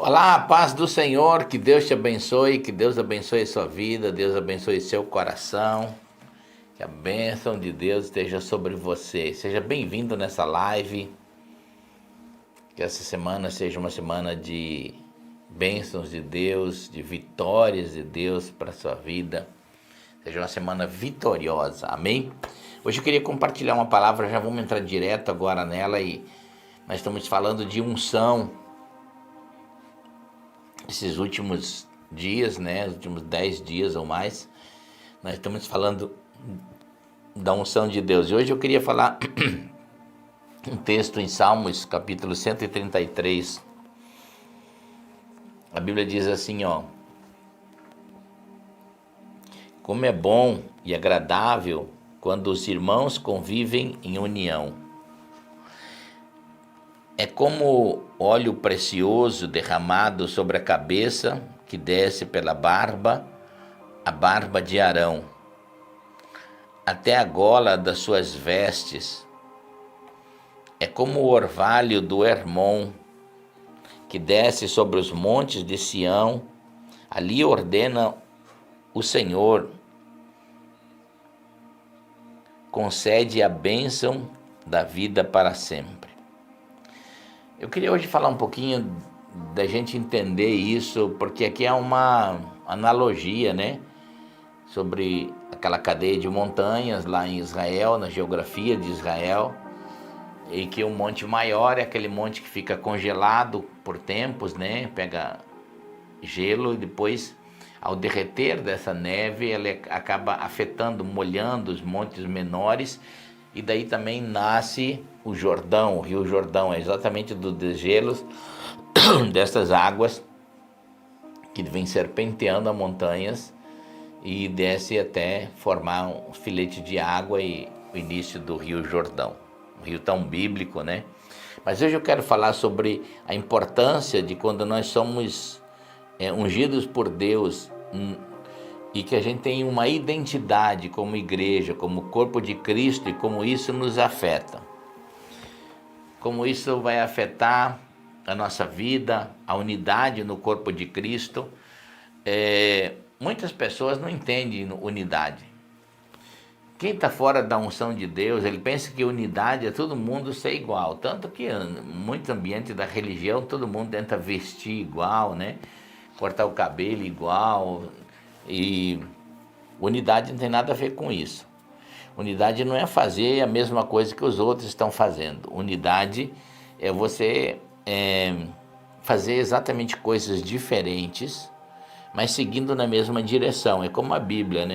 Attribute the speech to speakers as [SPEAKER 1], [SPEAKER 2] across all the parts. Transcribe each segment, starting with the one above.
[SPEAKER 1] Olá, a paz do Senhor, que Deus te abençoe, que Deus abençoe sua vida, Deus abençoe seu coração, que a bênção de Deus esteja sobre você. Seja bem-vindo nessa live, que essa semana seja uma semana de bênçãos de Deus, de vitórias de Deus para a sua vida, seja uma semana vitoriosa, amém? Hoje eu queria compartilhar uma palavra, já vamos entrar direto agora nela e nós estamos falando de unção. Esses últimos dias, os últimos 10 dias ou mais, nós estamos falando da unção de Deus. E hoje eu queria falar um texto em Salmos, capítulo 133. A Bíblia diz assim, como é bom e agradável quando os irmãos convivem em união. É como óleo precioso derramado sobre a cabeça, que desce pela barba, a barba de Arão, até a gola das suas vestes. É como o orvalho do Hermon, que desce sobre os montes de Sião. Ali ordena o Senhor, concede a bênção da vida para sempre. Eu queria hoje falar um pouquinho da gente entender isso, porque aqui é uma analogia, sobre aquela cadeia de montanhas lá em Israel, na geografia de Israel, e que o monte maior é aquele monte que fica congelado por tempos, pega gelo e depois, ao derreter dessa neve, ela acaba afetando, molhando os montes menores. E daí também nasce o Jordão, o Rio Jordão, é exatamente dos degelos dessas águas que vem serpenteando as montanhas e desce até formar um filete de água e o início do Rio Jordão, um rio tão bíblico, Mas hoje eu quero falar sobre a importância de quando nós somos ungidos por Deus, e que a gente tem uma identidade como igreja, como corpo de Cristo, e como isso nos afeta. Como isso vai afetar a nossa vida, a unidade no corpo de Cristo. Muitas pessoas não entendem unidade. Quem está fora da unção de Deus, ele pensa que unidade é todo mundo ser igual. Tanto que em muito ambiente da religião, todo mundo tenta vestir igual, cortar o cabelo igual. E unidade não tem nada a ver com isso. Unidade não é fazer a mesma coisa que os outros estão fazendo. Unidade é você fazer exatamente coisas diferentes, mas seguindo na mesma direção. É como a Bíblia,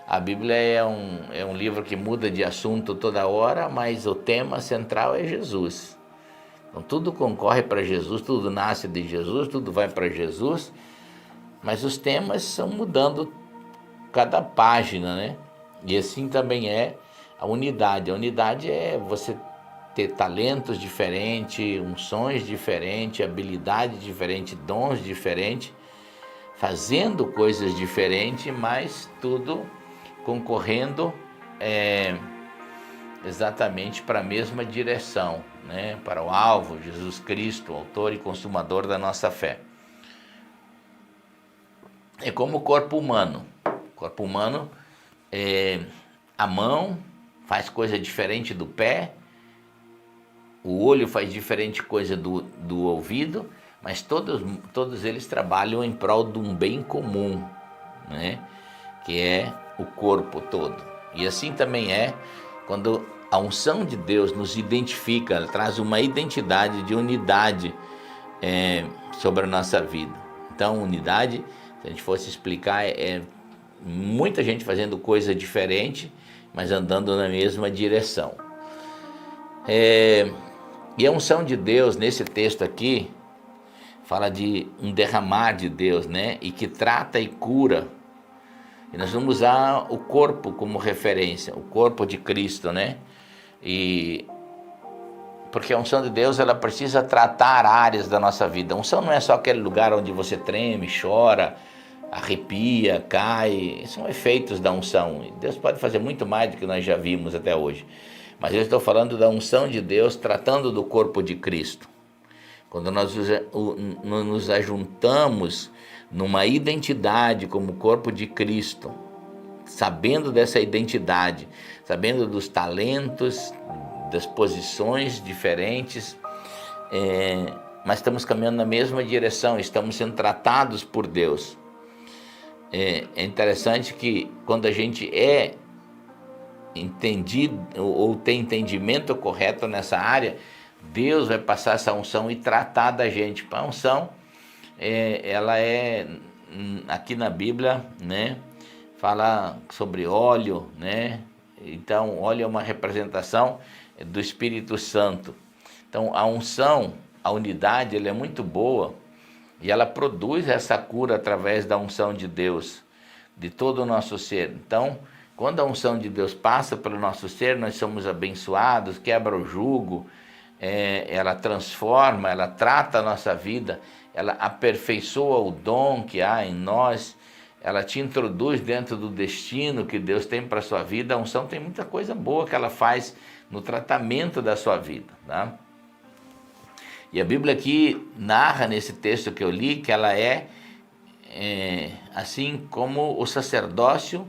[SPEAKER 1] A Bíblia é um livro que muda de assunto toda hora, mas o tema central é Jesus. Então tudo concorre para Jesus, tudo nasce de Jesus, tudo vai para Jesus. Mas os temas são mudando cada página, E assim também é a unidade. A unidade é você ter talentos diferentes, unções diferentes, habilidade diferente, dons diferentes, fazendo coisas diferentes, mas tudo concorrendo exatamente para a mesma direção, Para o alvo, Jesus Cristo, autor e consumador da nossa fé. É como o corpo humano. O corpo humano, a mão faz coisa diferente do pé, o olho faz diferente coisa do ouvido, mas todos eles trabalham em prol de um bem comum, que é o corpo todo. E assim também é quando a unção de Deus nos identifica, ela traz uma identidade de unidade sobre a nossa vida. Então, unidade, se a gente fosse explicar, é muita gente fazendo coisa diferente, mas andando na mesma direção. E a unção de Deus, nesse texto aqui, fala de um derramar de Deus, e que trata e cura. E nós vamos usar o corpo como referência, o corpo de Cristo, E porque a unção de Deus, ela precisa tratar áreas da nossa vida. A unção não é só aquele lugar onde você treme, chora, arrepia, cai. São efeitos da unção. E Deus pode fazer muito mais do que nós já vimos até hoje. Mas eu estou falando da unção de Deus tratando do corpo de Cristo. quando nós nos ajuntamos numa identidade como corpo de Cristo, sabendo dessa identidade, sabendo dos talentos, das posições diferentes, mas estamos caminhando na mesma direção, estamos sendo tratados por Deus. É interessante que quando a gente é entendido ou tem entendimento correto nessa área, Deus vai passar essa unção e tratar da gente. A unção, ela é, aqui na Bíblia, né, fala sobre óleo, né? Então, óleo é uma representação do Espírito Santo. Então, a unção, a unidade, ela é muito boa e ela produz essa cura através da unção de Deus, de todo o nosso ser. Então, quando a unção de Deus passa pelo nosso ser, nós somos abençoados, quebra o jugo, ela transforma, ela trata a nossa vida, ela aperfeiçoa o dom que há em nós, ela te introduz dentro do destino que Deus tem para a sua vida. A unção tem muita coisa boa que ela faz no tratamento da sua vida, tá? E a Bíblia aqui narra nesse texto que eu li que ela é assim como o sacerdócio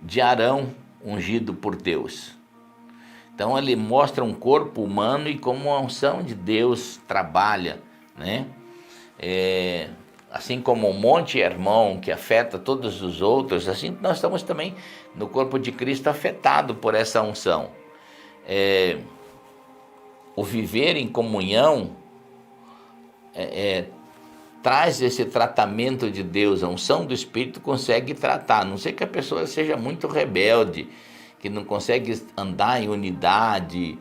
[SPEAKER 1] de Arão ungido por Deus. Então ele mostra um corpo humano e como a unção de Deus trabalha, né? Assim como o Monte Hermon que afeta todos os outros, assim nós estamos também no corpo de Cristo afetado por essa unção. O viver em comunhão traz esse tratamento de Deus. A unção do Espírito consegue tratar, a não ser que a pessoa seja muito rebelde, que não consegue andar em unidade,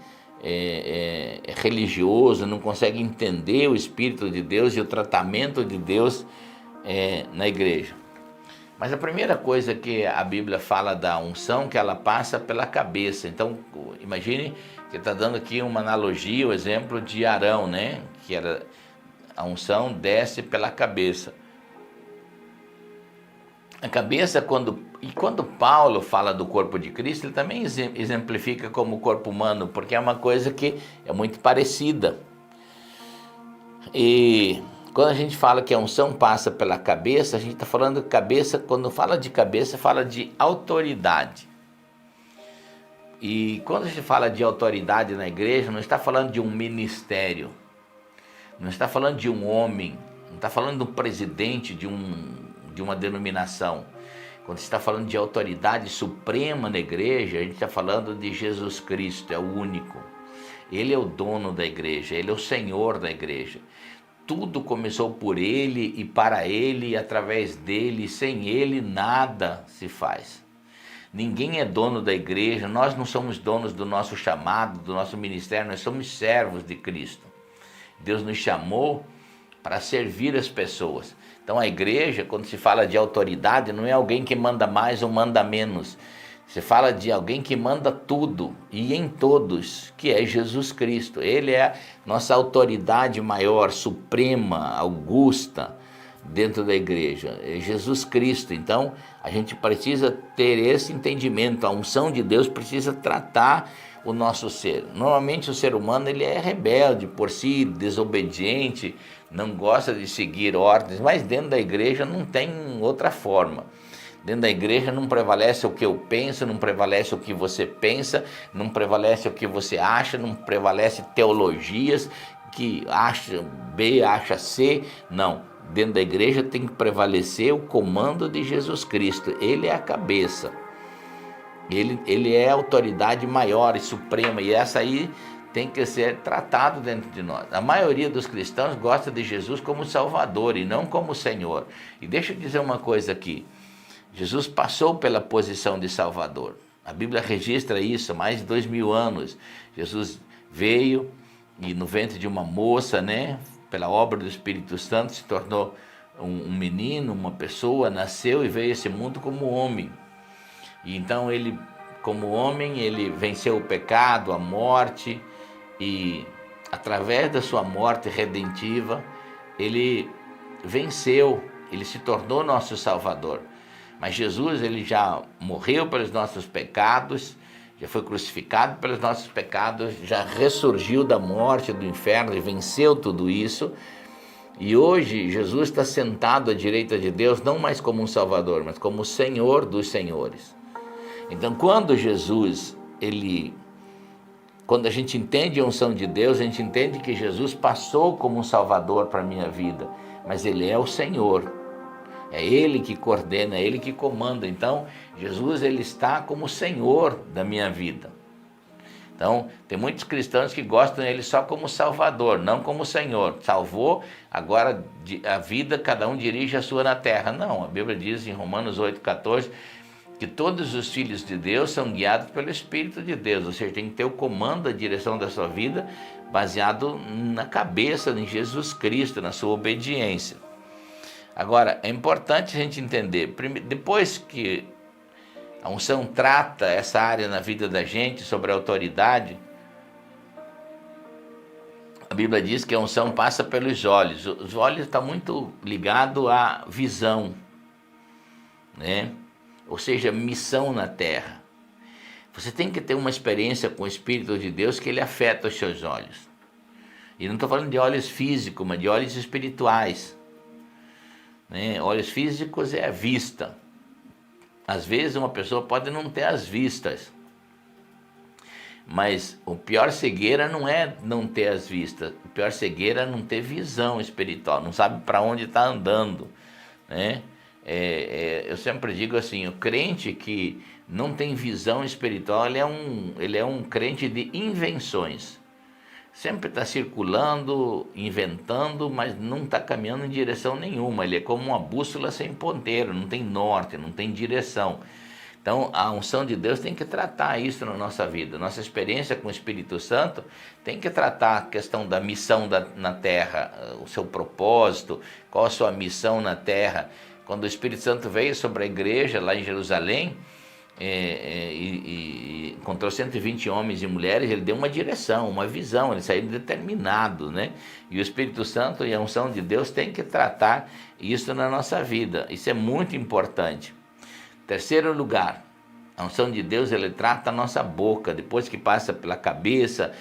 [SPEAKER 1] religioso, não consegue entender o Espírito de Deus e o tratamento de Deus na igreja. Mas a primeira coisa que a Bíblia fala da unção, que ela passa pela cabeça. Então, imagine que está dando aqui uma analogia, o exemplo de Arão, né? Que era a unção desce pela cabeça. A cabeça, quando Paulo fala do corpo de Cristo, ele também exemplifica como o corpo humano, porque é uma coisa que é muito parecida. E quando a gente fala que a unção passa pela cabeça, a gente está falando de cabeça, quando fala de cabeça, fala de autoridade. E quando a gente fala de autoridade na igreja, não está falando de um ministério, não está falando de um homem, não está falando do presidente de uma denominação. Quando está falando de autoridade suprema na igreja, a gente está falando de Jesus Cristo, é o único. Ele é o dono da igreja, ele é o Senhor da igreja. Tudo começou por ele e para ele e através dele, sem ele nada se faz. Ninguém é dono da igreja, nós não somos donos do nosso chamado, do nosso ministério, nós somos servos de Cristo. Deus nos chamou para servir as pessoas. Então a igreja, quando se fala de autoridade, não é alguém que manda mais ou manda menos. Se fala de alguém que manda tudo e em todos, que é Jesus Cristo. Ele é a nossa autoridade maior, suprema, augusta dentro da igreja. É Jesus Cristo. Então a gente precisa ter esse entendimento. A unção de Deus precisa tratar o nosso ser. Normalmente o ser humano ele é rebelde por si, desobediente, não gosta de seguir ordens, mas dentro da igreja não tem outra forma. Dentro da igreja não prevalece o que eu penso, não prevalece o que você pensa, não prevalece o que você acha, não prevalece teologias que acha B, acha C, não. Dentro da igreja tem que prevalecer o comando de Jesus Cristo, ele é a cabeça. Ele é a autoridade maior e suprema, e essa aí tem que ser tratado dentro de nós. A maioria dos cristãos gosta de Jesus como Salvador e não como Senhor. E deixa eu dizer uma coisa aqui. Jesus passou pela posição de Salvador. A Bíblia registra isso há mais de 2000 anos. Jesus veio e no ventre de uma moça, né, pela obra do Espírito Santo, se tornou um menino, uma pessoa, nasceu e veio a esse mundo como homem. E então ele, como homem, ele venceu o pecado, a morte, e através da sua morte redentiva, ele venceu, ele se tornou nosso Salvador. Mas Jesus, ele já morreu pelos nossos pecados, já foi crucificado pelos nossos pecados, já ressurgiu da morte, do inferno e venceu tudo isso. E hoje Jesus está sentado à direita de Deus, não mais como um Salvador, mas como o Senhor dos Senhores. Então, quando quando a gente entende a unção de Deus, a gente entende que Jesus passou como um Salvador para a minha vida, mas Ele é o Senhor. É Ele que coordena, é Ele que comanda. Então, Jesus, Ele está como Senhor da minha vida. Então, tem muitos cristãos que gostam dele só como Salvador, não como Senhor. Salvou, agora a vida, cada um dirige a sua na terra. Não, a Bíblia diz em Romanos 8,14, que todos os filhos de Deus são guiados pelo Espírito de Deus. Ou seja, tem que ter o comando, a direção da sua vida, baseado na cabeça, em Jesus Cristo, na sua obediência. Agora, é importante a gente entender, depois que a unção trata essa área na vida da gente, sobre a autoridade, a Bíblia diz que a unção passa pelos olhos. Os olhos estão muito ligados à visão, né? Ou seja, missão na terra. Você tem que ter uma experiência com o Espírito de Deus que ele afeta os seus olhos. E não estou falando de olhos físicos, mas de olhos espirituais. Né? Olhos físicos é a vista. Às vezes uma pessoa pode não ter as vistas, mas o pior cegueira não é não ter as vistas, o pior cegueira é não ter visão espiritual, não sabe para onde está andando, né? Eu sempre digo assim, o crente que não tem visão espiritual, ele é um crente de invenções. Sempre está circulando, inventando, mas não está caminhando em direção nenhuma. Ele é como uma bússola sem ponteiro, não tem norte, não tem direção. Então, a unção de Deus tem que tratar isso na nossa vida. Nossa experiência com o Espírito Santo tem que tratar a questão da missão na terra, o seu propósito, qual a sua missão na terra. Quando o Espírito Santo veio sobre a igreja lá em Jerusalém, e encontrou 120 homens e mulheres, ele deu uma direção, uma visão, eles saíram determinados, né? E o Espírito Santo e a unção de Deus tem que tratar isso na nossa vida, isso é muito importante. Terceiro lugar, a unção de Deus, ele trata a nossa boca, depois que passa pela cabeça,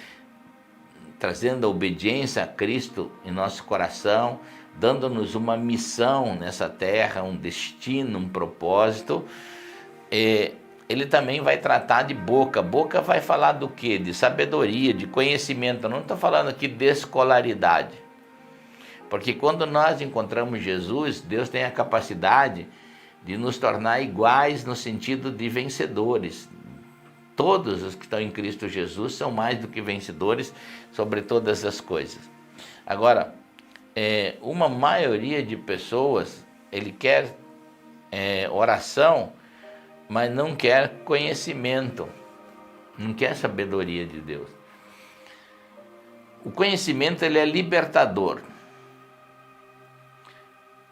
[SPEAKER 1] trazendo a obediência a Cristo em nosso coração, dando-nos uma missão nessa terra, um destino, um propósito. Ele também vai tratar de boca. Boca vai falar do quê? De sabedoria, de conhecimento. Eu não estou falando aqui de escolaridade. Porque quando nós encontramos Jesus, Deus tem a capacidade de nos tornar iguais no sentido de vencedores. Todos os que estão em Cristo Jesus são mais do que vencedores sobre todas as coisas. Agora, uma maioria de pessoas, ele quer oração, mas não quer conhecimento, não quer sabedoria de Deus. O conhecimento, ele é libertador.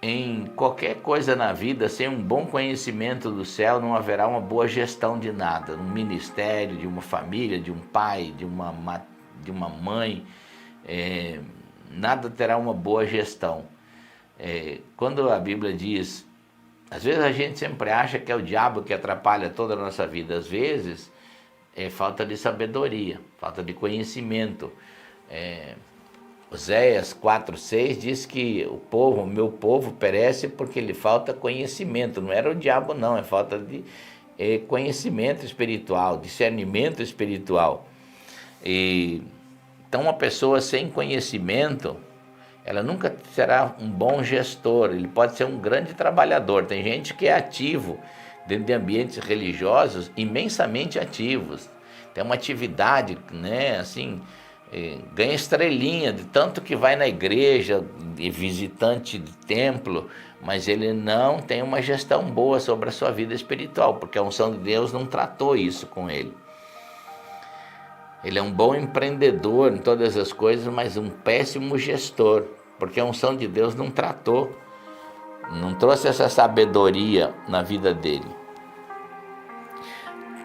[SPEAKER 1] Em qualquer coisa na vida, sem um bom conhecimento do céu, não haverá uma boa gestão de nada. Um ministério, de uma família, de um pai, de uma mãe, nada terá uma boa gestão. Quando a Bíblia diz, às vezes a gente sempre acha que é o diabo que atrapalha toda a nossa vida, às vezes é falta de sabedoria, falta de conhecimento. Oséias 4,6 diz que o meu povo perece porque lhe falta conhecimento. Não era o diabo não, é falta de conhecimento espiritual, discernimento espiritual. Então uma pessoa sem conhecimento, ela nunca será um bom gestor, ele pode ser um grande trabalhador. Tem gente que é ativo dentro de ambientes religiosos, imensamente ativos. Tem uma atividade, né, assim, ganha estrelinha de tanto que vai na igreja, de visitante de templo, mas ele não tem uma gestão boa sobre a sua vida espiritual, porque a unção de Deus não tratou isso com ele. Ele é um bom empreendedor em todas as coisas, mas um péssimo gestor, porque a unção de Deus não tratou, não trouxe essa sabedoria na vida dele.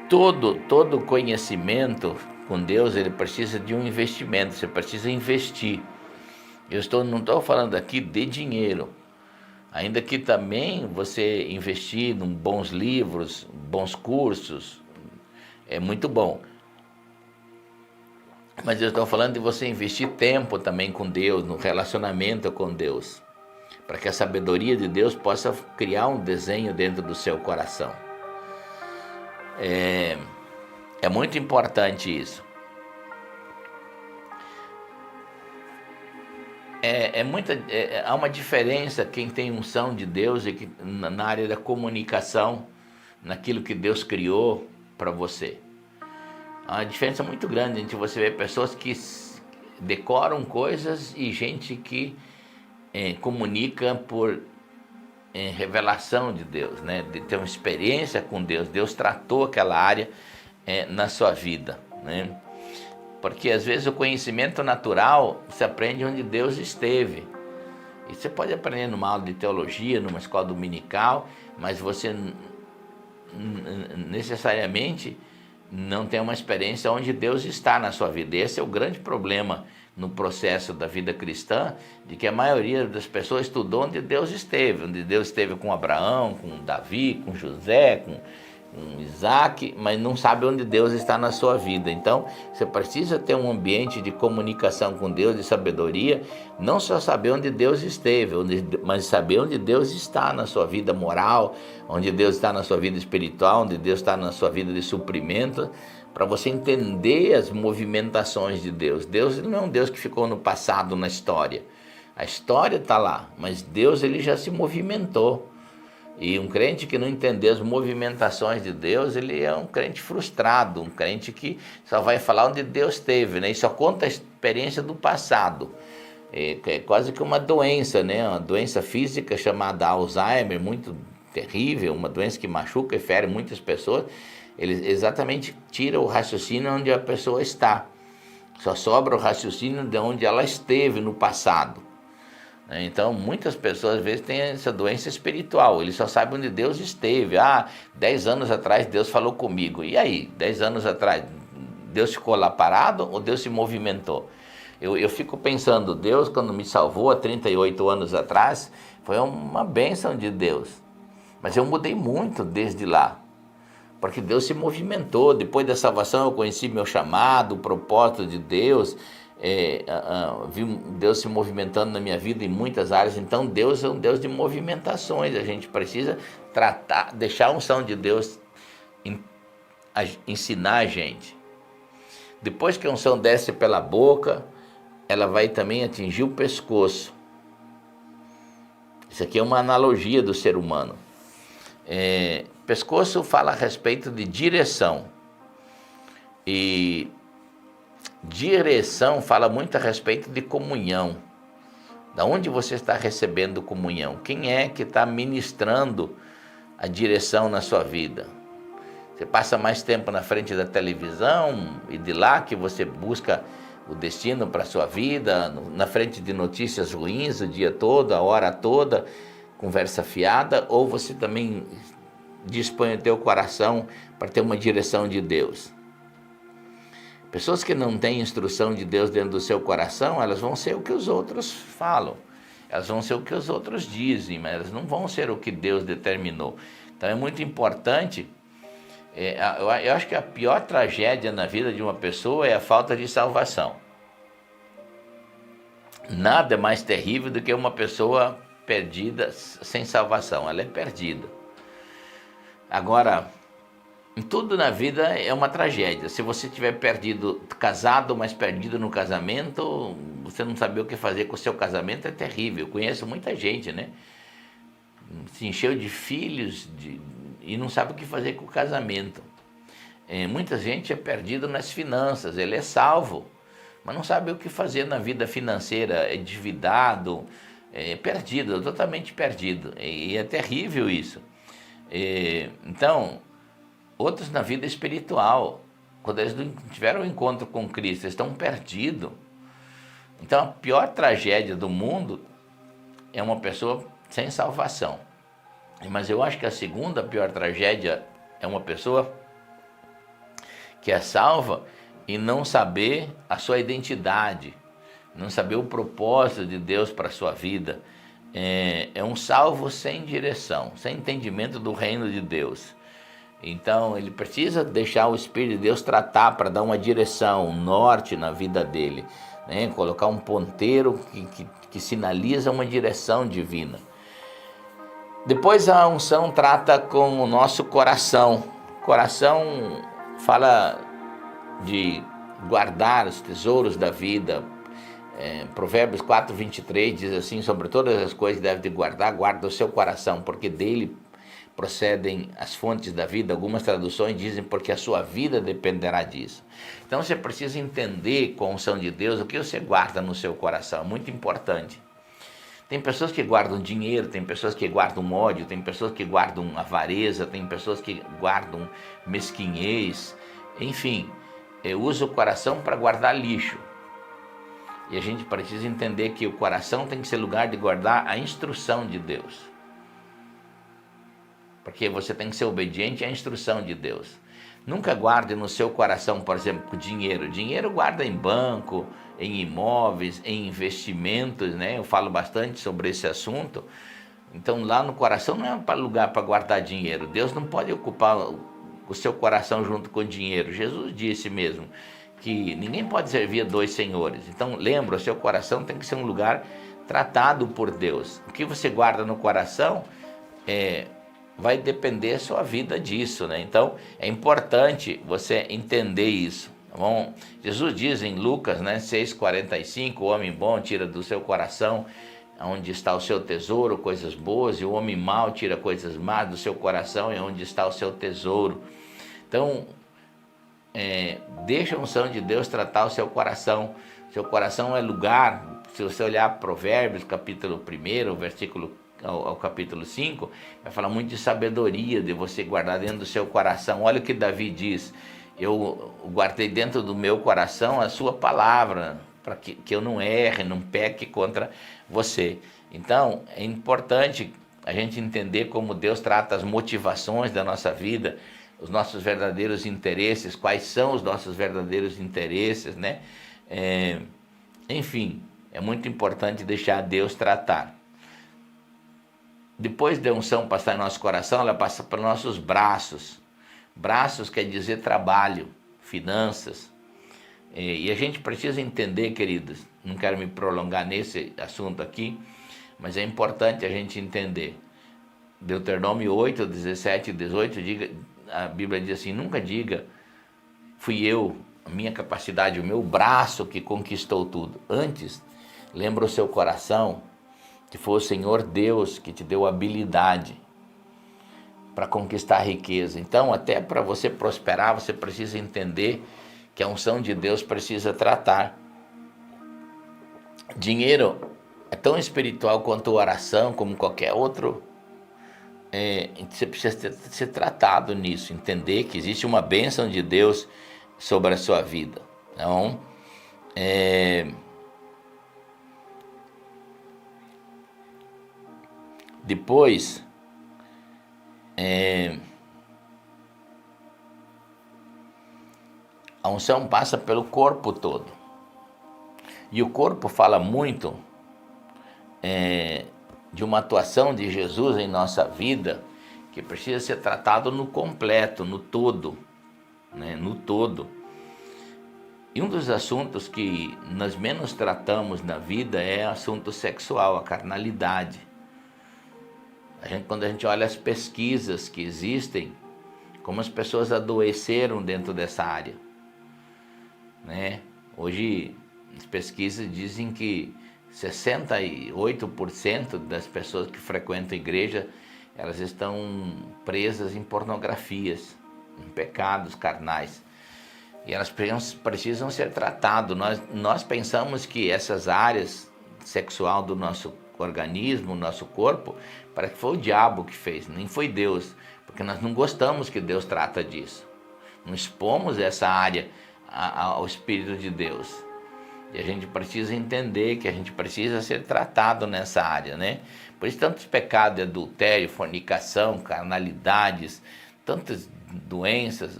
[SPEAKER 1] Todo conhecimento com Deus, ele precisa de um investimento, você precisa investir. Não estou falando aqui de dinheiro, ainda que também você investir em bons livros, bons cursos, é muito bom. Mas eu estou falando de você investir tempo também com Deus, no relacionamento com Deus, para que a sabedoria de Deus possa criar um desenho dentro do seu coração. É muito importante isso. Há uma diferença quem tem unção de Deus e que, na área da comunicação, naquilo que Deus criou para você. Há uma diferença muito grande entre você ver pessoas que decoram coisas e gente que comunica por revelação de Deus, né? De ter uma experiência com Deus. Deus tratou aquela área na sua vida, né? Porque às vezes o conhecimento natural se aprende onde Deus esteve. E você pode aprender numa aula de teologia, numa escola dominical, mas você necessariamente não tem uma experiência onde Deus está na sua vida. Esse é o grande problema no processo da vida cristã, de que a maioria das pessoas estudou onde Deus esteve com Abraão, com Davi, com José, com Isaac, mas não sabe onde Deus está na sua vida. Então, você precisa ter um ambiente de comunicação com Deus, de sabedoria, não só saber onde Deus esteve, mas saber onde Deus está na sua vida moral, onde Deus está na sua vida espiritual, onde Deus está na sua vida de suprimento, para você entender as movimentações de Deus. Deus não é um Deus que ficou no passado, na história. A história está lá, mas Deus ele já se movimentou. E um crente que não entender as movimentações de Deus, ele é um crente frustrado, um crente que só vai falar onde Deus esteve, né? E só conta a experiência do passado. É quase que uma doença, né? Uma doença física chamada Alzheimer, muito terrível, uma doença que machuca e fere muitas pessoas. Ele exatamente tira o raciocínio onde a pessoa está. Só sobra o raciocínio de onde ela esteve no passado. Então, muitas pessoas, às vezes, têm essa doença espiritual. Ele só sabe onde Deus esteve. 10 anos atrás Deus falou comigo. E aí? 10 anos atrás, Deus ficou lá parado ou Deus se movimentou? Eu fico pensando, Deus, quando me salvou há 38 anos atrás, foi uma bênção de Deus. Mas eu mudei muito desde lá. Porque Deus se movimentou. Depois da salvação, eu conheci meu chamado, o propósito de Deus. Vi Deus se movimentando na minha vida em muitas áreas. Então Deus é um Deus de movimentações. A gente precisa deixar a unção de Deus ensinar a gente. Depois que a unção desce pela boca, ela vai também atingir o pescoço. Isso aqui é uma analogia do ser humano. Pescoço fala a respeito de direção. E direção fala muito a respeito de comunhão. Da onde você está recebendo comunhão? Quem é que está ministrando a direção na sua vida? Você passa mais tempo na frente da televisão e de lá que você busca o destino para a sua vida, na frente de notícias ruins o dia todo, a hora toda, conversa fiada, ou você também dispõe o teu coração para ter uma direção de Deus? Pessoas que não têm instrução de Deus dentro do seu coração, elas vão ser o que os outros falam. Elas vão ser o que os outros dizem, mas elas não vão ser o que Deus determinou. Então é muito importante. Eu acho que a pior tragédia na vida de uma pessoa é a falta de salvação. Nada é mais terrível do que uma pessoa perdida sem salvação. Ela é perdida. Agora, em tudo na vida é uma tragédia. Se você estiver perdido, casado, mas perdido no casamento, você não saber o que fazer com o seu casamento, é terrível. Eu conheço muita gente, né? Se encheu de filhos e não sabe o que fazer com o casamento. Muita gente é perdido nas finanças, ele é salvo, mas não sabe o que fazer na vida financeira, é endividado, é perdido, totalmente perdido. E é terrível isso. Então, outros na vida espiritual, quando eles não tiveram um encontro com Cristo, eles estão perdidos. Então a pior tragédia do mundo é uma pessoa sem salvação. Mas eu acho que a segunda pior tragédia é uma pessoa que é salva e não saber a sua identidade, não saber o propósito de Deus para a sua vida. É um salvo sem direção, sem entendimento do reino de Deus. Então ele precisa deixar o Espírito de Deus tratar para dar uma direção, um norte na vida dele, né? Colocar um ponteiro que sinaliza uma direção divina. Depois a unção trata com o nosso coração. Coração fala de guardar os tesouros da vida. Provérbios 4:23 diz assim: sobre todas as coisas que deve de guardar, guarda o seu coração, porque dele procedem as fontes da vida. Algumas traduções dizem porque a sua vida dependerá disso. Então você precisa entender com a unção de Deus o que você guarda no seu coração, muito importante. Tem pessoas que guardam dinheiro, tem pessoas que guardam ódio, tem pessoas que guardam avareza, tem pessoas que guardam mesquinhez, enfim, usa o coração para guardar lixo. E a gente precisa entender que o coração tem que ser lugar de guardar a instrução de Deus. Porque você tem que ser obediente à instrução de Deus. Nunca guarde no seu coração, por exemplo, dinheiro. Dinheiro guarda em banco, em imóveis, em investimentos, né? Eu falo bastante sobre esse assunto. Então lá no coração não é lugar para guardar dinheiro. Deus não pode ocupar o seu coração junto com o dinheiro. Jesus disse mesmo que ninguém pode servir a dois senhores. Então lembra, o seu coração tem que ser um lugar tratado por Deus. O que você guarda no coração vai depender a sua vida disso, né? Então é importante você entender isso. Tá bom? Jesus diz em Lucas, né, 6,45, o homem bom tira do seu coração onde está o seu tesouro, coisas boas, e o homem mau tira coisas más do seu coração, é onde está o seu tesouro. Então deixa a unção de Deus tratar o seu coração. Seu coração é lugar, se você olhar Provérbios, capítulo 1, versículo ao capítulo 5, vai falar muito de sabedoria, de você guardar dentro do seu coração. Olha o que Davi diz: eu guardei dentro do meu coração a sua palavra, para que eu não erre, não peque contra você. Então é importante a gente entender como Deus trata as motivações da nossa vida, os nossos verdadeiros interesses, quais são os nossos verdadeiros interesses, né? Enfim, é muito importante deixar Deus tratar. Depois da unção passar em nosso coração, ela passa para nossos braços. Braços quer dizer trabalho, finanças. E a gente precisa entender, queridos, não quero me prolongar nesse assunto aqui, mas é importante a gente entender. Deuteronômio 8, 17 e 18, a Bíblia diz assim: nunca diga, fui eu, a minha capacidade, o meu braço que conquistou tudo. Antes, lembra o seu coração que foi o Senhor Deus que te deu habilidade para conquistar a riqueza. Então, até para você prosperar, você precisa entender que a unção de Deus precisa tratar. Dinheiro é tão espiritual quanto a oração, como qualquer outro. Você precisa ser tratado nisso, entender que existe uma bênção de Deus sobre a sua vida. Então, depois, a unção passa pelo corpo todo. E o corpo fala muito de uma atuação de Jesus em nossa vida, que precisa ser tratado no completo, no todo, né? No todo. E um dos assuntos que nós menos tratamos na vida é o assunto sexual, a carnalidade. Quando a gente olha as pesquisas que existem, como as pessoas adoeceram dentro dessa área, né? Hoje as pesquisas dizem que 68% das pessoas que frequentam a igreja, elas estão presas em pornografias, em pecados carnais. E elas precisam ser tratadas. Nós pensamos que essas áreas sexual do nosso organismo, nosso corpo, parece que foi o diabo que fez, nem foi Deus, porque nós não gostamos que Deus trata disso. Não expomos essa área ao Espírito de Deus. E a gente precisa entender que a gente precisa ser tratado nessa área, né? Por isso tantos pecados, adultério, fornicação, carnalidades, tantas doenças.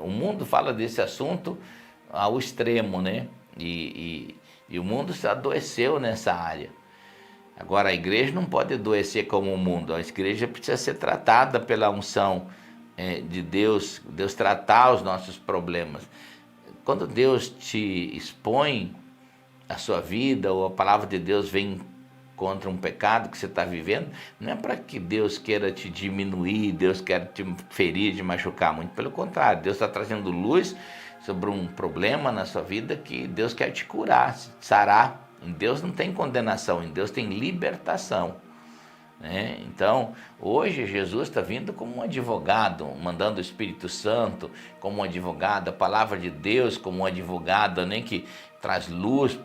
[SPEAKER 1] O mundo fala desse assunto ao extremo, né? E o mundo se adoeceu nessa área. Agora a igreja não pode adoecer como o mundo. A igreja precisa ser tratada pela unção de Deus tratar os nossos problemas. Quando Deus te expõe a sua vida, ou a palavra de Deus vem contra um pecado que você está vivendo, não é para que Deus queira te diminuir, Deus quer te ferir, te machucar, muito pelo contrário, Deus está trazendo luz sobre um problema na sua vida que Deus quer te curar, sarar. Em Deus não tem condenação, em Deus tem libertação. Então, hoje Jesus está vindo como um advogado, mandando o Espírito Santo como um advogado, a palavra de Deus como um advogado, que traz luz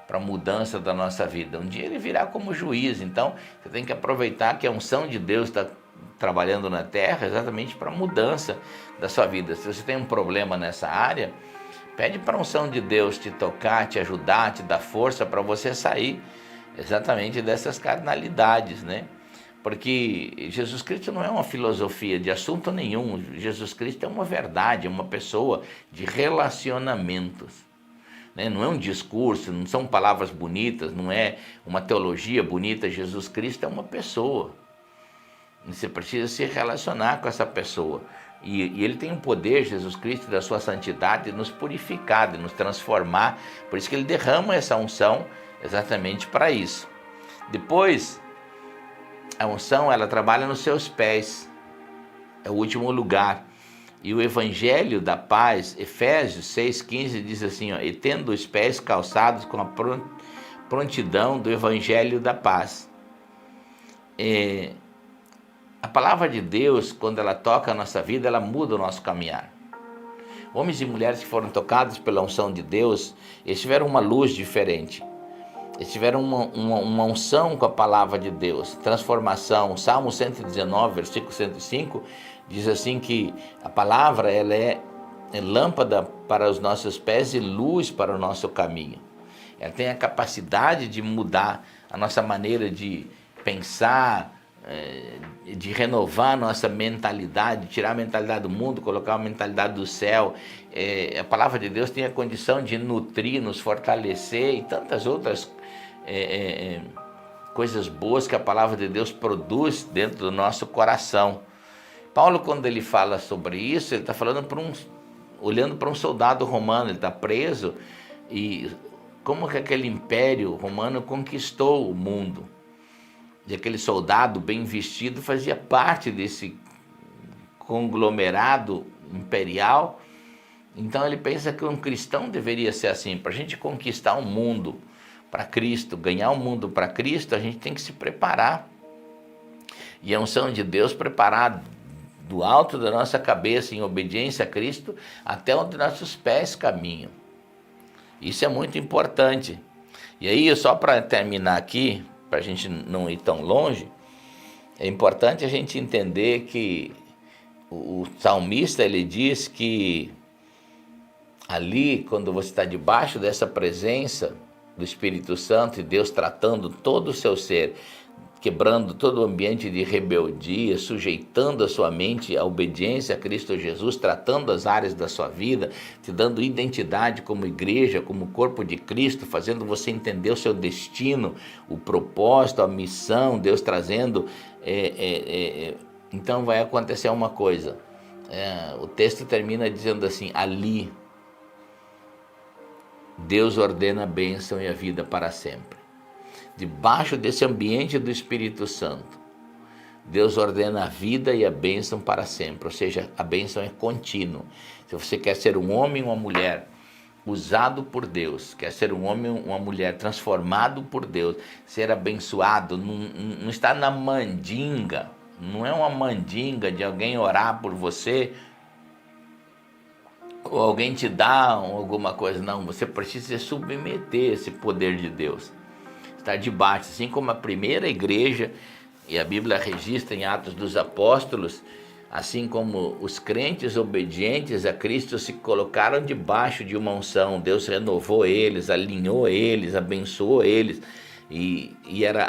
[SPEAKER 1] para a mudança da nossa vida. Um dia ele virá como juiz, então você tem que aproveitar que a unção de Deus está trabalhando na terra exatamente para a mudança da sua vida. Se você tem um problema nessa área, pede para a unção de Deus te tocar, te ajudar, te dar força para você sair exatamente dessas carnalidades, Porque Jesus Cristo não é uma filosofia de assunto nenhum. Jesus Cristo é uma verdade, é uma pessoa de relacionamentos. Não é um discurso, não são palavras bonitas, não é uma teologia bonita. Jesus Cristo é uma pessoa. Você precisa se relacionar com essa pessoa. E ele tem o poder, Jesus Cristo, da sua santidade, de nos purificar, de nos transformar. Por isso que ele derrama essa unção exatamente para isso. Depois, a unção, ela trabalha nos seus pés. É o último lugar. E o Evangelho da Paz, Efésios 6,15, diz assim, e tendo os pés calçados com a prontidão do Evangelho da Paz. A palavra de Deus, quando ela toca a nossa vida, ela muda o nosso caminhar. Homens e mulheres que foram tocados pela unção de Deus, eles tiveram uma luz diferente. Eles tiveram uma unção com a palavra de Deus, transformação. Salmo 119, versículo 105, diz assim que a palavra ela é lâmpada para os nossos pés e luz para o nosso caminho. Ela tem a capacidade de mudar a nossa maneira de pensar, de renovar a nossa mentalidade, tirar a mentalidade do mundo, colocar a mentalidade do céu. A palavra de Deus tem a condição de nutrir, nos fortalecer e tantas outras coisas boas que a palavra de Deus produz dentro do nosso coração. Paulo, quando ele fala sobre isso, ele está falando olhando para um soldado romano. Ele está preso, e como que aquele império romano conquistou o mundo. E aquele soldado bem vestido fazia parte desse conglomerado imperial. Então ele pensa que um cristão deveria ser assim. Para a gente conquistar o mundo para Cristo, ganhar o mundo para Cristo, a gente tem que se preparar. E a unção de Deus preparar do alto da nossa cabeça, em obediência a Cristo, até onde nossos pés caminham. Isso é muito importante. E aí, só para terminar aqui, para a gente não ir tão longe, é importante a gente entender que o salmista, ele diz que ali, quando você está debaixo dessa presença do Espírito Santo e Deus tratando todo o seu ser, quebrando todo o ambiente de rebeldia, sujeitando a sua mente à obediência a Cristo Jesus, tratando as áreas da sua vida, te dando identidade como igreja, como corpo de Cristo, fazendo você entender o seu destino, o propósito, a missão, Deus trazendo. Então vai acontecer uma coisa. O texto termina dizendo assim: ali Deus ordena a bênção e a vida para sempre. Debaixo desse ambiente do Espírito Santo, Deus ordena a vida e a bênção para sempre, ou seja, a bênção é contínua. Se você quer ser um homem ou uma mulher usado por Deus, quer ser um homem ou uma mulher transformado por Deus, ser abençoado, não está na mandinga, não é uma mandinga de alguém orar por você, ou alguém te dá alguma coisa, não, você precisa se submeter a esse poder de Deus. Estar debaixo, assim como a primeira igreja, e a Bíblia registra em Atos dos Apóstolos, assim como os crentes obedientes a Cristo se colocaram debaixo de uma unção, Deus renovou eles, alinhou eles, abençoou eles, e eram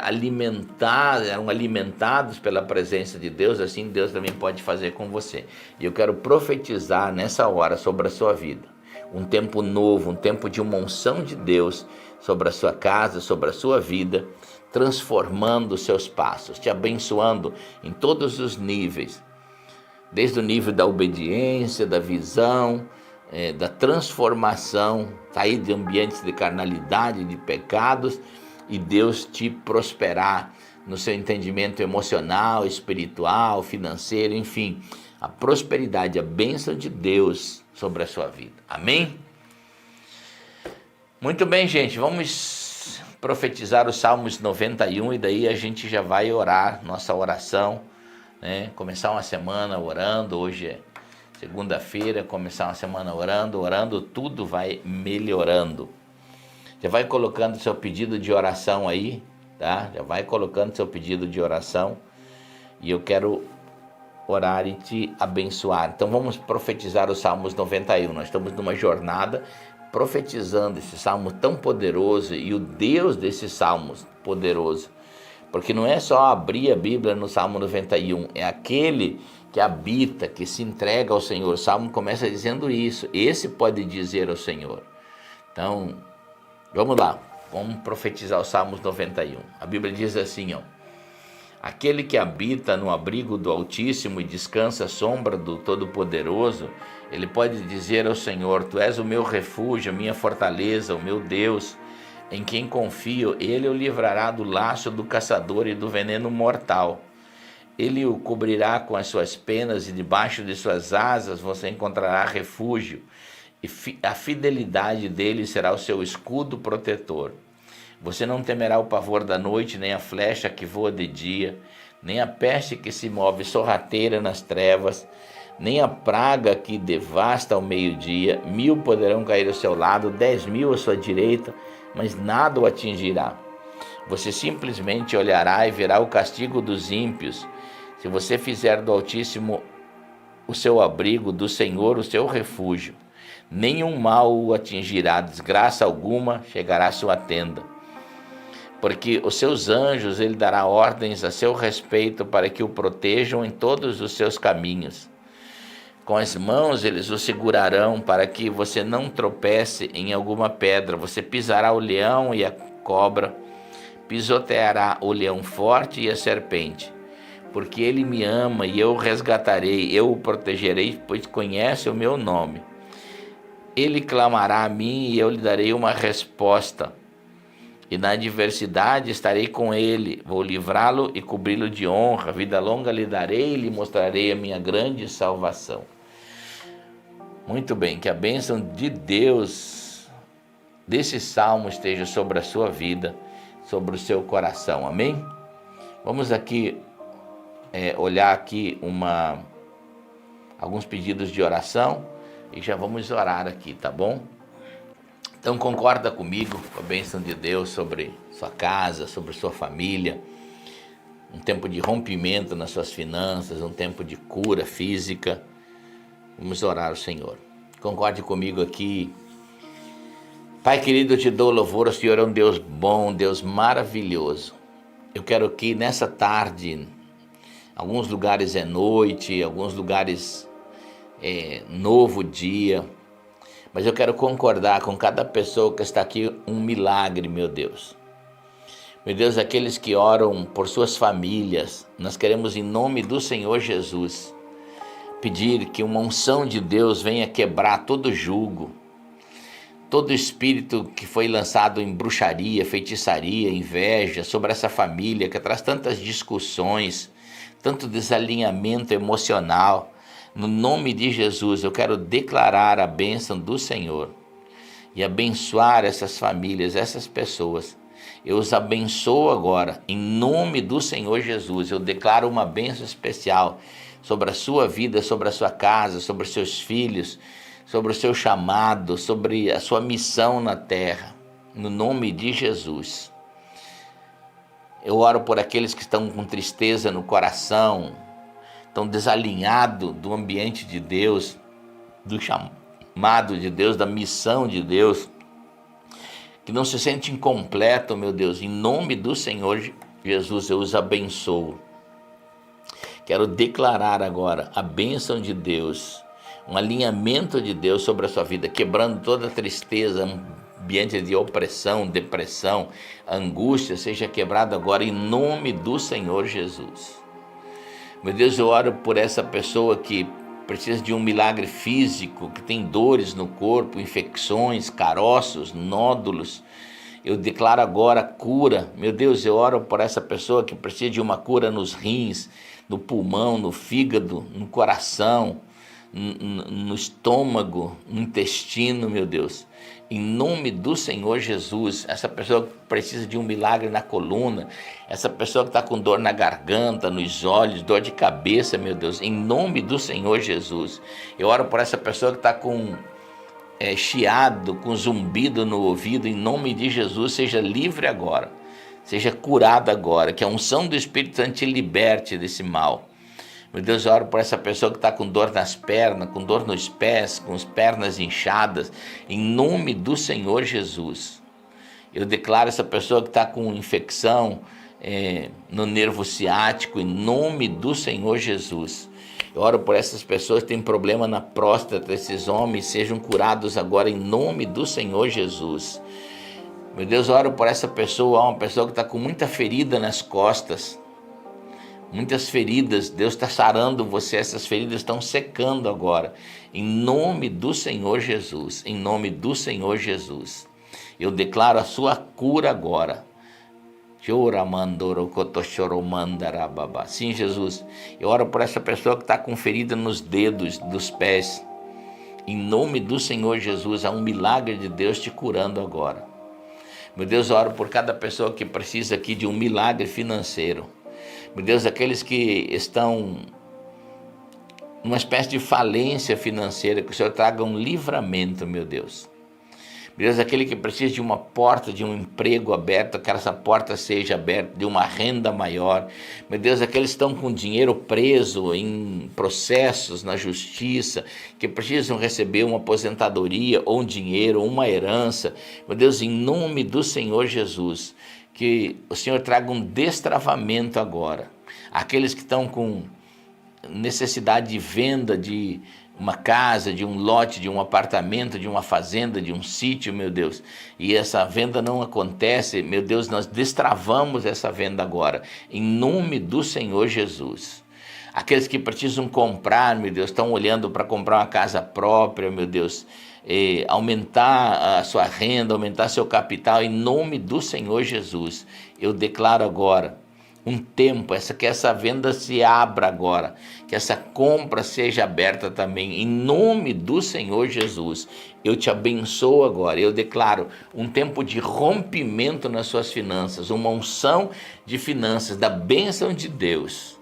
[SPEAKER 1] alimentados pela presença de Deus. Assim Deus também pode fazer com você. E eu quero profetizar nessa hora sobre a sua vida, um tempo novo, um tempo de uma unção de Deus sobre a sua casa, sobre a sua vida, transformando os seus passos, te abençoando em todos os níveis. desde o nível da obediência, da visão, da transformação, sair de ambientes de carnalidade, de pecados, e Deus te prosperar no seu entendimento emocional, espiritual, financeiro, enfim, a prosperidade, a bênção de Deus sobre a sua vida. Amém? Muito bem, gente, vamos profetizar os Salmos 91 e daí a gente já vai orar nossa oração, né? Começar uma semana orando, hoje é segunda-feira, começar uma semana orando, tudo vai melhorando. Já vai colocando seu pedido de oração aí, tá? Já vai colocando seu pedido de oração e eu quero orar e te abençoar. Então vamos profetizar os Salmos 91. Nós estamos numa jornada profetizando esse salmo tão poderoso e o Deus desses salmos poderoso. Porque não é só abrir a Bíblia no Salmo 91, é aquele que habita, que se entrega ao Senhor. O Salmo começa dizendo isso, esse pode dizer ao Senhor. Então, vamos lá, vamos profetizar os Salmos 91. A Bíblia diz assim, ó: aquele que habita no abrigo do Altíssimo e descansa à sombra do Todo-Poderoso, ele pode dizer ao Senhor: Tu és o meu refúgio, a minha fortaleza, o meu Deus, em quem confio. Ele o livrará do laço do caçador e do veneno mortal. Ele o cobrirá com as suas penas e debaixo de suas asas você encontrará refúgio. E a fidelidade dele será o seu escudo protetor. Você não temerá o pavor da noite, nem a flecha que voa de dia, nem a peste que se move sorrateira nas trevas, nem a praga que devasta ao meio-dia. 1000 poderão cair ao seu lado, 10.000 à sua direita, mas nada o atingirá. Você simplesmente olhará e verá o castigo dos ímpios. Se você fizer do Altíssimo o seu abrigo, do Senhor o seu refúgio, nenhum mal o atingirá, desgraça alguma chegará à sua tenda. Porque os seus anjos ele dará ordens a seu respeito para que o protejam em todos os seus caminhos. Com as mãos eles o segurarão para que você não tropece em alguma pedra. Você pisará o leão e a cobra, pisoteará o leão forte e a serpente. Porque ele me ama e eu o resgatarei, eu o protegerei, pois conhece o meu nome. Ele clamará a mim e eu lhe darei uma resposta. E na adversidade estarei com ele, vou livrá-lo e cobri-lo de honra. Vida longa lhe darei e lhe mostrarei a minha grande salvação. Muito bem, que a bênção de Deus desse salmo esteja sobre a sua vida, sobre o seu coração, amém? Vamos aqui olhar aqui alguns pedidos de oração e já vamos orar aqui, tá bom? Então concorda comigo com a bênção de Deus sobre sua casa, sobre sua família, um tempo de rompimento nas suas finanças, um tempo de cura física. Vamos orar ao Senhor. Concorde comigo aqui. Pai querido, eu te dou louvor, o Senhor é um Deus bom, um Deus maravilhoso. Eu quero que nessa tarde, alguns lugares é noite, alguns lugares é novo dia, mas eu quero concordar com cada pessoa que está aqui um milagre, meu Deus. Meu Deus, aqueles que oram por suas famílias, nós queremos em nome do Senhor Jesus pedir que uma unção de Deus venha quebrar todo jugo, todo espírito que foi lançado em bruxaria, feitiçaria, inveja sobre essa família que traz tantas discussões, tanto desalinhamento emocional. No nome de Jesus, eu quero declarar a bênção do Senhor e abençoar essas famílias, essas pessoas. Eu os abençoo agora, em nome do Senhor Jesus. Eu declaro uma bênção especial sobre a sua vida, sobre a sua casa, sobre os seus filhos, sobre o seu chamado, sobre a sua missão na terra, no nome de Jesus. Eu oro por aqueles que estão com tristeza no coração, estão desalinhados do ambiente de Deus, do chamado de Deus, da missão de Deus, que não se sente incompleto, meu Deus. Em nome do Senhor Jesus, eu os abençoo. Quero declarar agora a bênção de Deus, um alinhamento de Deus sobre a sua vida, quebrando toda tristeza, ambiente de opressão, depressão, angústia, seja quebrado agora em nome do Senhor Jesus. Meu Deus, eu oro por essa pessoa que precisa de um milagre físico, que tem dores no corpo, infecções, caroços, nódulos. Eu declaro agora cura. Meu Deus, eu oro por essa pessoa que precisa de uma cura nos rins, no pulmão, no fígado, no coração, no estômago, no intestino, meu Deus. Em nome do Senhor Jesus, essa pessoa que precisa de um milagre na coluna, essa pessoa que está com dor na garganta, nos olhos, dor de cabeça, meu Deus, em nome do Senhor Jesus. Eu oro por essa pessoa que está com chiado, com zumbido no ouvido, em nome de Jesus, seja livre agora, seja curado agora, que a unção do Espírito Santo te liberte desse mal. Meu Deus, eu oro por essa pessoa que está com dor nas pernas, com dor nos pés, com as pernas inchadas, em nome do Senhor Jesus. Eu declaro essa pessoa que está com infecção no nervo ciático, em nome do Senhor Jesus. Eu oro por essas pessoas que têm problema na próstata, esses homens sejam curados agora em nome do Senhor Jesus. Meu Deus, eu oro por essa pessoa, uma pessoa que está com muita ferida nas costas, muitas feridas. Deus está sarando você, essas feridas estão secando agora, em nome do Senhor Jesus, em nome do Senhor Jesus. Eu declaro a sua cura agora. Sim, Jesus, eu oro por essa pessoa que está com ferida nos dedos dos pés. Em nome do Senhor Jesus, há um milagre de Deus te curando agora. Meu Deus, eu oro por cada pessoa que precisa aqui de um milagre financeiro. Meu Deus, aqueles que estão numa espécie de falência financeira, que o Senhor traga um livramento, meu Deus. Meu Deus, aquele que precisa de uma porta, de um emprego aberto, que essa porta seja aberta, de uma renda maior. Meu Deus, aqueles que estão com dinheiro preso em processos na justiça, que precisam receber uma aposentadoria, ou um dinheiro, ou uma herança. Meu Deus, em nome do Senhor Jesus, que o Senhor traga um destravamento agora. Aqueles que estão com necessidade de venda de uma casa, de um lote, de um apartamento, de uma fazenda, de um sítio, meu Deus, e essa venda não acontece, meu Deus, nós destravamos essa venda agora, em nome do Senhor Jesus. Aqueles que precisam comprar, meu Deus, estão olhando para comprar uma casa própria, meu Deus, aumentar a sua renda, aumentar seu capital, em nome do Senhor Jesus. Eu declaro agora um tempo, que essa venda se abra agora, que essa compra seja aberta também, em nome do Senhor Jesus. Eu te abençoo agora, eu declaro um tempo de rompimento nas suas finanças, uma unção de finanças, da bênção de Deus,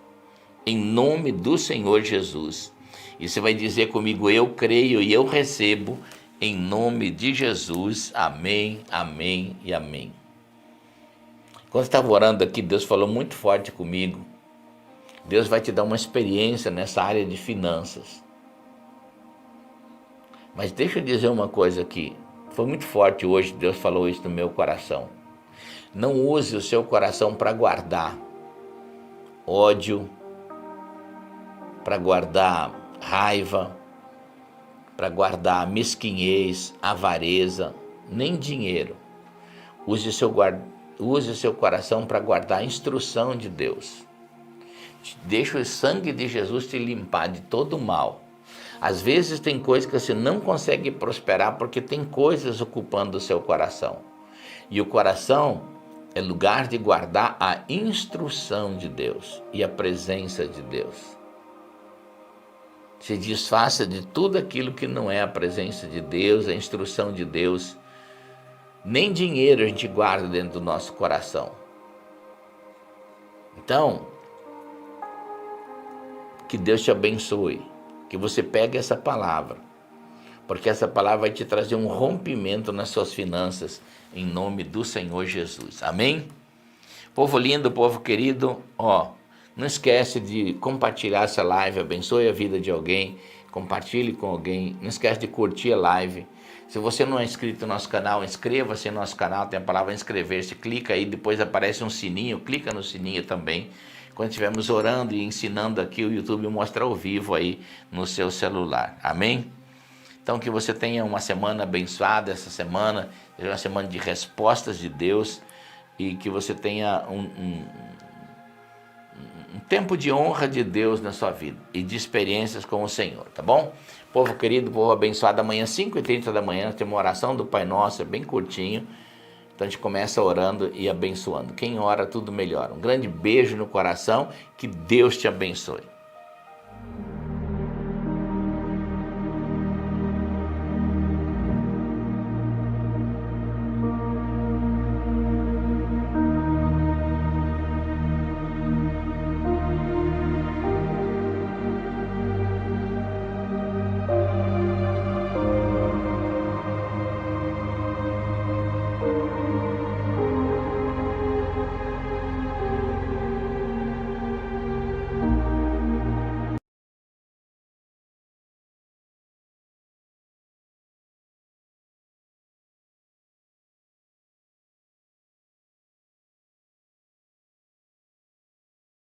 [SPEAKER 1] em nome do Senhor Jesus. E você vai dizer comigo: eu creio e eu recebo, em nome de Jesus. Amém, amém e amém. Quando eu estava orando aqui, Deus falou muito forte comigo. Deus vai te dar uma experiência nessa área de finanças. Mas deixa eu dizer uma coisa aqui. Foi muito forte hoje, Deus falou isso no meu coração. Não use o seu coração para guardar ódio, para guardar raiva, para guardar mesquinhez, avareza, nem dinheiro. Use o seu coração para guardar a instrução de Deus. Deixa o sangue de Jesus te limpar de todo o mal. Às vezes tem coisas que você não consegue prosperar porque tem coisas ocupando o seu coração. E o coração é lugar de guardar a instrução de Deus e a presença de Deus. Se desfaça de tudo aquilo que não é a presença de Deus, a instrução de Deus. Nem dinheiro a gente guarda dentro do nosso coração. Então, que Deus te abençoe, que você pegue essa palavra, porque essa palavra vai te trazer um rompimento nas suas finanças, em nome do Senhor Jesus. Amém? Povo lindo, povo querido, não esquece de compartilhar essa live, abençoe a vida de alguém, compartilhe com alguém, não esquece de curtir a live. Se você não é inscrito no nosso canal, inscreva-se no nosso canal, tem a palavra inscrever-se, clica aí, depois aparece um sininho, clica no sininho também. Quando estivermos orando e ensinando aqui, o YouTube mostra ao vivo aí no seu celular. Amém? Então que você tenha uma semana abençoada, essa semana, seja uma semana de respostas de Deus, e que você tenha um tempo de honra de Deus na sua vida e de experiências com o Senhor, tá bom? Povo querido, povo abençoado, amanhã 5h30 da manhã nós temos uma oração do Pai Nosso, é bem curtinho, então a gente começa orando e abençoando. Quem ora tudo melhora. Um grande beijo no coração, que Deus te abençoe.